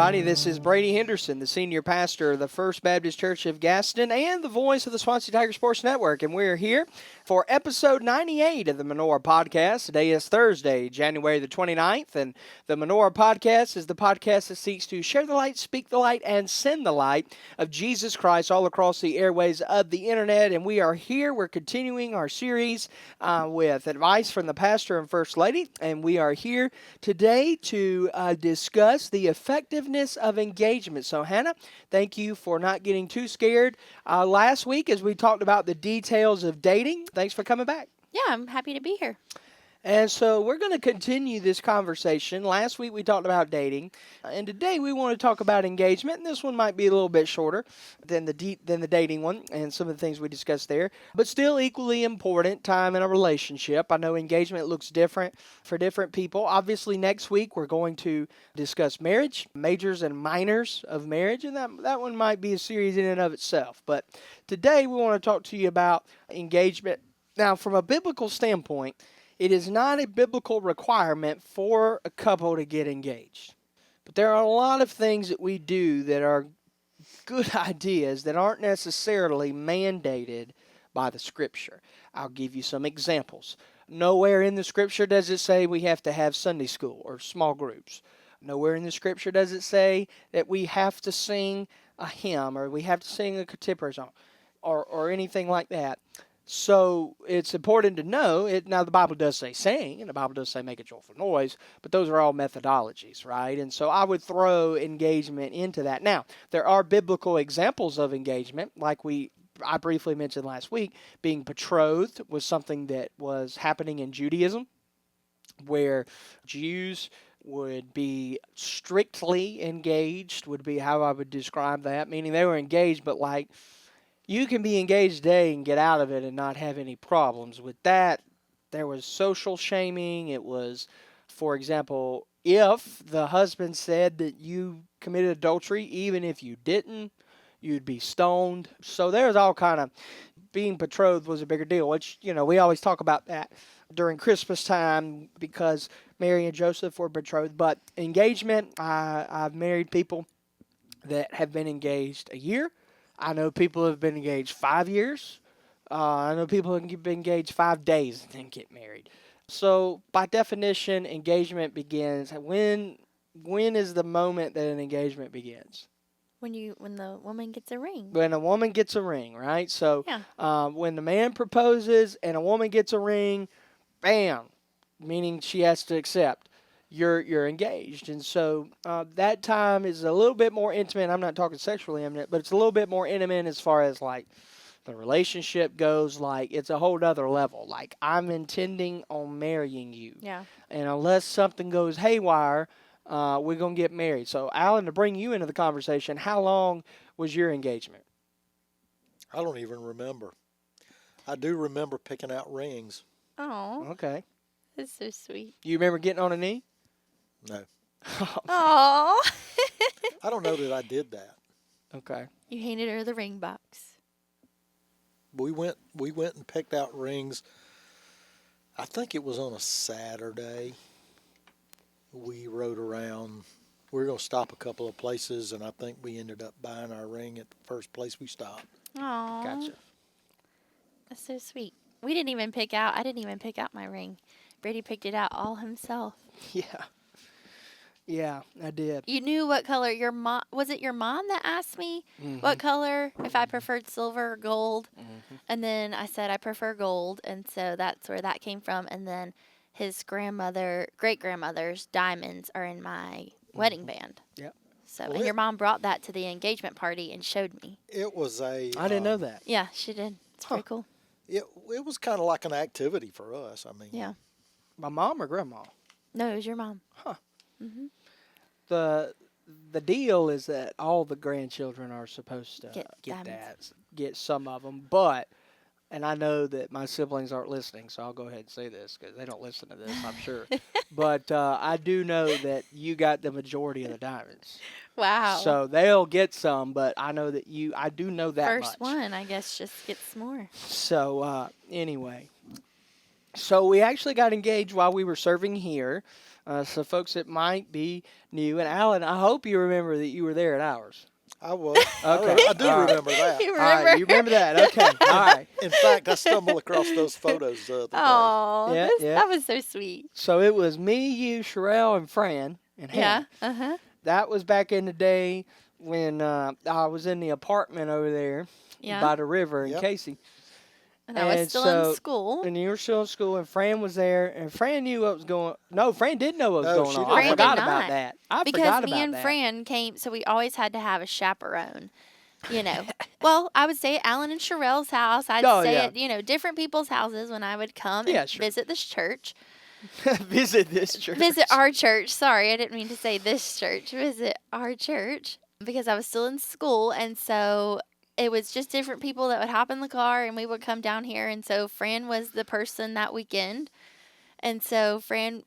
everybody. This is Brady Henderson, the senior pastor of the First Baptist Church of Gaston and the voice of the Swansea Tiger Sports Network. And we're here for episode 98 of the Menorah podcast. Today is Thursday, January the 29th. And the Menorah podcast is the podcast that seeks to share the light, speak the light, and send the light of Jesus Christ all across the airways of the internet. And we are here. We're continuing our series with advice from the pastor and first lady. And we are here today to discuss the effectiveness of engagement. So, Hannah, thank you for not getting too scared last week as we talked about the details of dating. Thanks for coming back. Yeah, I'm happy to be here. And so we're going to continue this conversation. Last week we talked about dating, and today we want to talk about engagement. And this one might be a little bit shorter than the dating one and some of the things we discussed there, but still equally important time in a relationship. I know engagement looks different for different people. Obviously, next week we're going to discuss marriage, majors and minors of marriage, and that one might be a series in and of itself. But today we want to talk to you about engagement. Now, from a biblical standpoint, it is not a biblical requirement for a couple to get engaged. But there are a lot of things that we do that are good ideas that aren't necessarily mandated by the Scripture. I'll give you some examples. Nowhere in the Scripture does it say we have to have Sunday school or small groups. Nowhere in the Scripture does it say that we have to sing a hymn or we have to sing a contemporary song or anything like that. So it's important to know, now the Bible does say sing, and the Bible does say make a joyful noise, but those are all methodologies, right? And so I would throw engagement into that. Now, there are biblical examples of engagement, like I briefly mentioned last week. Being betrothed was something that was happening in Judaism, where Jews would be strictly engaged, would be how I would describe that, meaning they were engaged, but like, you can be engaged today and get out of it and not have any problems with that. There was social shaming. It was, for example, if the husband said that you committed adultery, even if you didn't, you'd be stoned. So there's all kind of, being betrothed was a bigger deal, which, we always talk about that during Christmas time because Mary and Joseph were betrothed. But engagement, I've married people that have been engaged a year. I know people who have been engaged 5 years. I know people who have been engaged 5 days and then get married. So by definition, engagement begins. When is the moment that an engagement begins? When the woman gets a ring. When a woman gets a ring, right? So yeah. When the man proposes and a woman gets a ring, bam, meaning she has to accept. You're engaged. And so that time is a little bit more intimate. I'm not talking sexually intimate, but it's a little bit more intimate as far as like the relationship goes. Like it's a whole other level. Like I'm intending on marrying you. Yeah. And unless something goes haywire, we're going to get married. So Alan, to bring you into the conversation, how long was your engagement? I don't even remember. I do remember picking out rings. Oh. Okay. That's so sweet. You remember getting on a knee? No. Oh. I don't know that I did that. Okay. You handed her the ring box. We went and picked out rings. I think it was on a Saturday. We rode around. We were going to stop a couple of places, and I think we ended up buying our ring at the first place we stopped. Oh. Gotcha. That's so sweet. I didn't even pick out my ring. Brady picked it out all himself. Yeah. Yeah, I did. You knew what color was it your mom that asked me what color, if I preferred silver or gold? Mm-hmm. And then I said I prefer gold, and so that's where that came from. And then his great-grandmother's diamonds are in my wedding band. Yep. So, and your mom brought that to the engagement party and showed me. It was I didn't know that. Yeah, she did. It's pretty cool. It was kind of like an activity for us. I mean. Yeah. My mom or grandma? No, it was your mom. Huh. Mm-hmm. The deal is that all the grandchildren are supposed to get some of them, but, and I know that my siblings aren't listening, so I'll go ahead and say this because they don't listen to this, I'm sure. But I do know that you got the majority of the diamonds. Wow. So they'll get some, but I know that I do know that much. First one, I guess, just gets more. So anyway. So we actually got engaged while we were serving here. So folks that might be new, and Alan, I hope you remember that you were there at ours. I was. Okay. I do All right. remember that. You All right, remember? you remember that? Okay. All right. In fact, I stumbled across those photos the other day. Oh, Yeah, yeah. that was so sweet. So it was me, you, Sherelle, and Fran, and Hannah. Yeah. Uh-huh. That was back in the day when I was in the apartment over there Yeah. by the river in Yep. Casey. And I was and still so- in school. And you were still in school, and Fran was there, and Fran knew what was going. No, Fran didn't know what was No, going she on. didn't I know. forgot Fran did about not. that. I Because forgot me about and that. Fran came, so we always had to have a chaperone. You know, well, I would stay at Alan and Sherelle's house. I'd Oh, stay yeah. at, different people's houses when I would come Yeah, and sure. visit this church. Visit this church. Visit our church. Sorry, I didn't mean to say this church. Visit our church because I was still in school. And so it was just different people that would hop in the car and we would come down here. And so Fran was the person that weekend. And so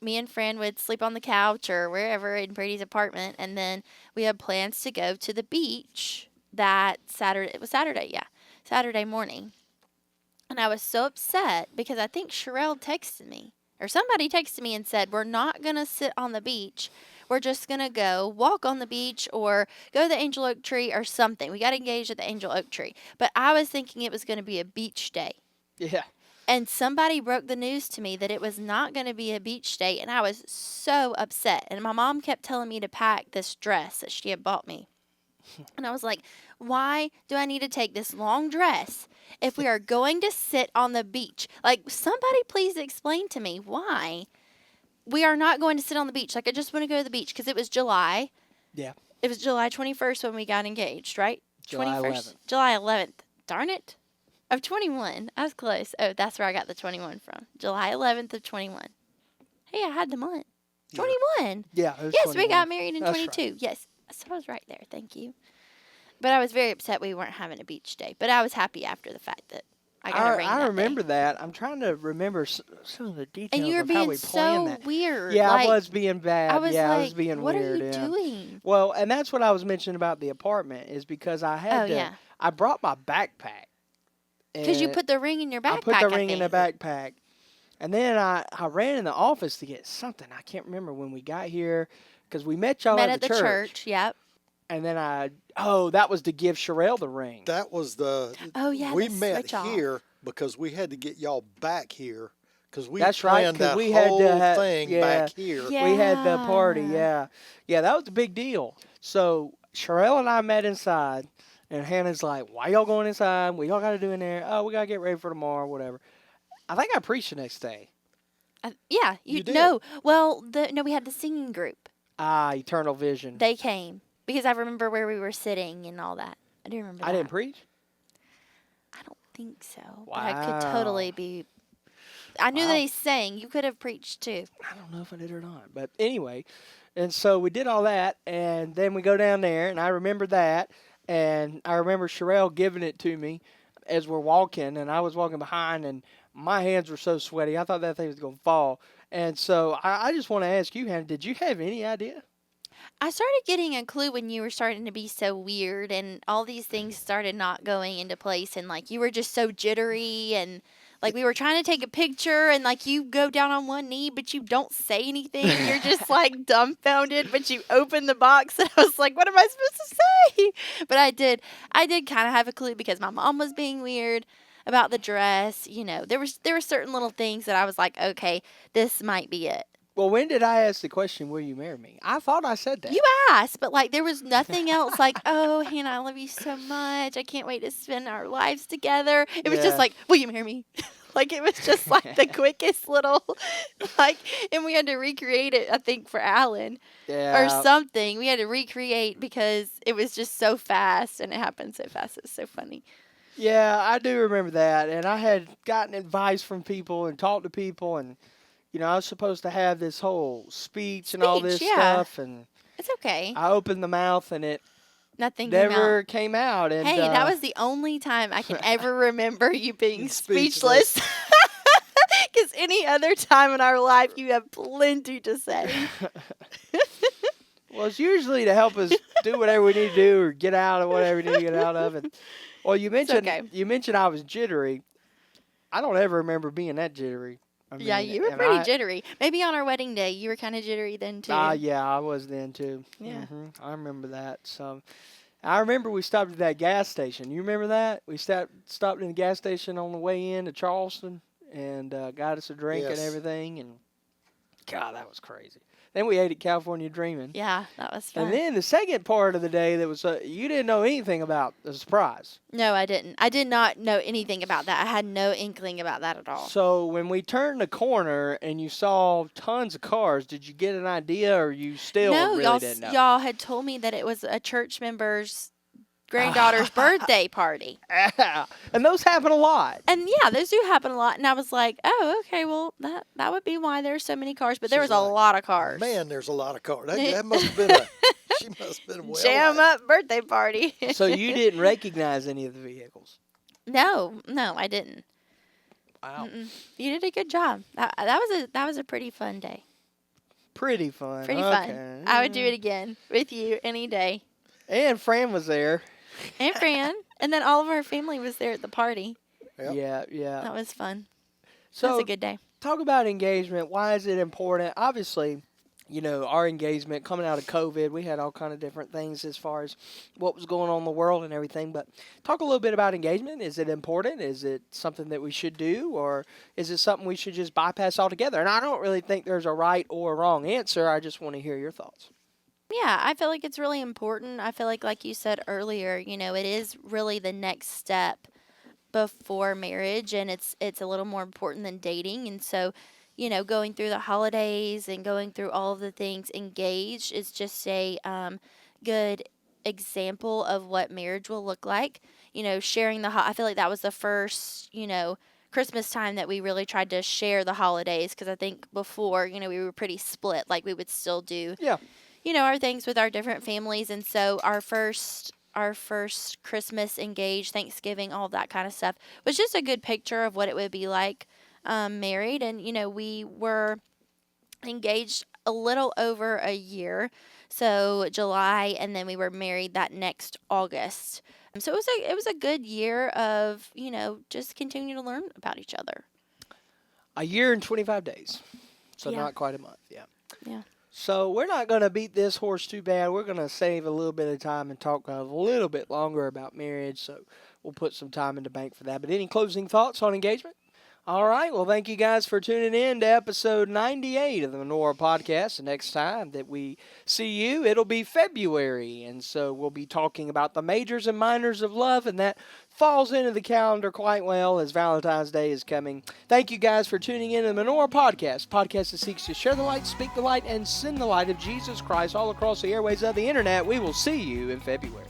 me and Fran would sleep on the couch or wherever in Brady's apartment. And then we had plans to go to the beach that Saturday. It was Saturday, yeah. Saturday morning. And I was so upset because I think Sherelle texted me. Or somebody texted me and said, we're not going to sit on the beach. We're just going to go walk on the beach or go to the Angel Oak Tree or something. We got engaged at the Angel Oak Tree. But I was thinking it was going to be a beach day. Yeah. And somebody broke the news to me that it was not going to be a beach day. And I was so upset. And my mom kept telling me to pack this dress that she had bought me. And I was like, why do I need to take this long dress if we are going to sit on the beach? Like, somebody please explain to me why we are not going to sit on the beach. Like, I just want to go to the beach because it was July. Yeah. It was July 21st when we got engaged, right? July 21st. 11th. July 11th. Darn it. Of 21. I was close. Oh, that's where I got the 21 from. July 11th of 21. Hey, I had the month. Yeah. 21. Yeah. It was Yes, we 21. got married in That's 22. Yes. So I was right there. Thank you. But I was very upset we weren't having a beach day. But I was happy after the fact that I got a ring I that remember day. that. I'm trying to remember some of the details And you were of how being we planned so that. weird. Yeah, like, I was being bad. I was yeah, like, I was being what weird. are you yeah. doing? Well, and that's what I was mentioning about the apartment is because I had Oh, to. yeah. I brought my backpack. Because you and put the ring in your backpack. I put the ring in the think. backpack, and then I ran in the office to get something. I can't remember when we got here because we met y'all Met at at the the church. church. Yep. And then that was to give Sherelle the ring. That was the. Oh, yeah, We the met switch off. here because we had to get y'all back here because we That's right, planned 'cause that we had to whole thing yeah. back here. Yeah. We had the party, yeah. Yeah, that was a big deal. So Sherelle and I met inside, and Hannah's like, why y'all going inside? What y'all got to do in there? Oh, we got to get ready for tomorrow, whatever. I think I preached the next day. Yeah. You did. No. Well, we had the singing group. Eternal Vision. They came because I remember where we were sitting and all that. I do remember I that. didn't preach? I don't think so. But I could Wow. totally be. I knew Wow. they sang. You could have preached too. I don't know if I did or not. But anyway, and so we did all that, and then we go down there, and I remember that, and I remember Sherelle giving it to me as we're walking, and I was walking behind, and my hands were so sweaty. I thought that thing was going to fall. And so I just want to ask you, Hannah, did you have any idea? I started getting a clue when you were starting to be so weird and all these things started not going into place and like you were just so jittery and like we were trying to take a picture and like you go down on one knee but you don't say anything. You're just like dumbfounded but you open the box and I was like, what am I supposed to say? But I did kind of have a clue because my mom was being weird about the dress. You know, there were certain little things that I was like, okay, this might be it. Well, when did I ask the question, will you marry me? I thought I said that. You asked, but like there was nothing else like, oh, Hannah, I love you so much. I can't wait to spend our lives together. It was Yeah. just like, will you marry me? Like it was just like the quickest little like and we had to recreate it, I think, for Alan or something. We had to recreate because it was just so fast and it happened so fast. It's so funny. Yeah, I do remember that. And I had gotten advice from people and talked to people, and you know, I was supposed to have this whole speech and all this Speech, yeah. stuff, and It's okay. I opened the mouth and it Nothing came out. never came out. And Hey, that was the only time I can ever remember you being Speechless. speechless. Because any other time in our life, you have plenty to say. well, it's usually to help us do whatever we need to do or get out of whatever we need to get out of. And well, you mentioned okay. I was jittery. I don't ever remember being that jittery. Yeah, you were and pretty jittery. Maybe on our wedding day, you were kind of jittery then too. Yeah, I was then too. Yeah. I remember that. So, I remember we stopped at that gas station. You remember that? We stopped in the gas station on the way in to Charleston and got us a drink and Yes. everything. And God, that was crazy. Then we ate at California Dreamin'. Yeah, that was fun. And then the second part of the day that was you didn't know anything about the surprise. No, I didn't. I did not know anything about that. I had no inkling about that at all. So when we turned the corner and you saw tons of cars, did you get an idea, or you still No, really didn't know? y'all had told me that it was a church member's granddaughter's birthday party. And those happen a lot. And yeah, those do happen a lot. And I was like, oh, okay, well, that would be why there's so many cars. But there She's was a like, lot of cars. Man, there's a lot of cars. That must have been she must have been well. Jam up birthday party. So you didn't recognize any of the vehicles? No, I didn't. Wow. You did a good job. That was a pretty fun day. Pretty fun. Pretty fun. I would do it again with you any day. And Fran was there. And Fran. And then all of our family was there at the party. Yep. Yeah. That was fun. So That was a good day. talk about engagement. Why is it important? Obviously, our engagement coming out of COVID, we had all kind of different things as far as what was going on in the world and everything. But talk a little bit about engagement. Is it important? Is it something that we should do? Or is it something we should just bypass altogether? And I don't really think there's a right or wrong answer. I just want to hear your thoughts. Yeah, I feel like it's really important. I feel like you said earlier, it is really the next step before marriage, and it's a little more important than dating. And so, going through the holidays and going through all of the things, engaged is just a good example of what marriage will look like. Sharing I feel like that was the first, Christmas time that we really tried to share the holidays, because I think before, we were pretty split. Like we would still do, Yeah. our things with our different families. And so our first Christmas, engaged, Thanksgiving, all that kind of stuff was just a good picture of what it would be like married. And, we were engaged a little over a year, so July, and then we were married that next August. So it was a good year of, just continuing to learn about each other. A year and 25 days. So Yeah. not quite a month. Yeah. Yeah. So we're not going to beat this horse too bad. We're going to save a little bit of time and talk a little bit longer about marriage. So we'll put some time in the bank for that. But any closing thoughts on engagement? All right. Well, thank you guys for tuning in to episode 98 of the Menorah podcast. The next time that we see you, it'll be February. And so we'll be talking about the majors and minors of love. And that falls into the calendar quite well as Valentine's Day is coming. Thank you guys for tuning in to the Menorah podcast. Podcast that seeks to share the light, speak the light, and send the light of Jesus Christ all across the airways of the internet. We will see you in February.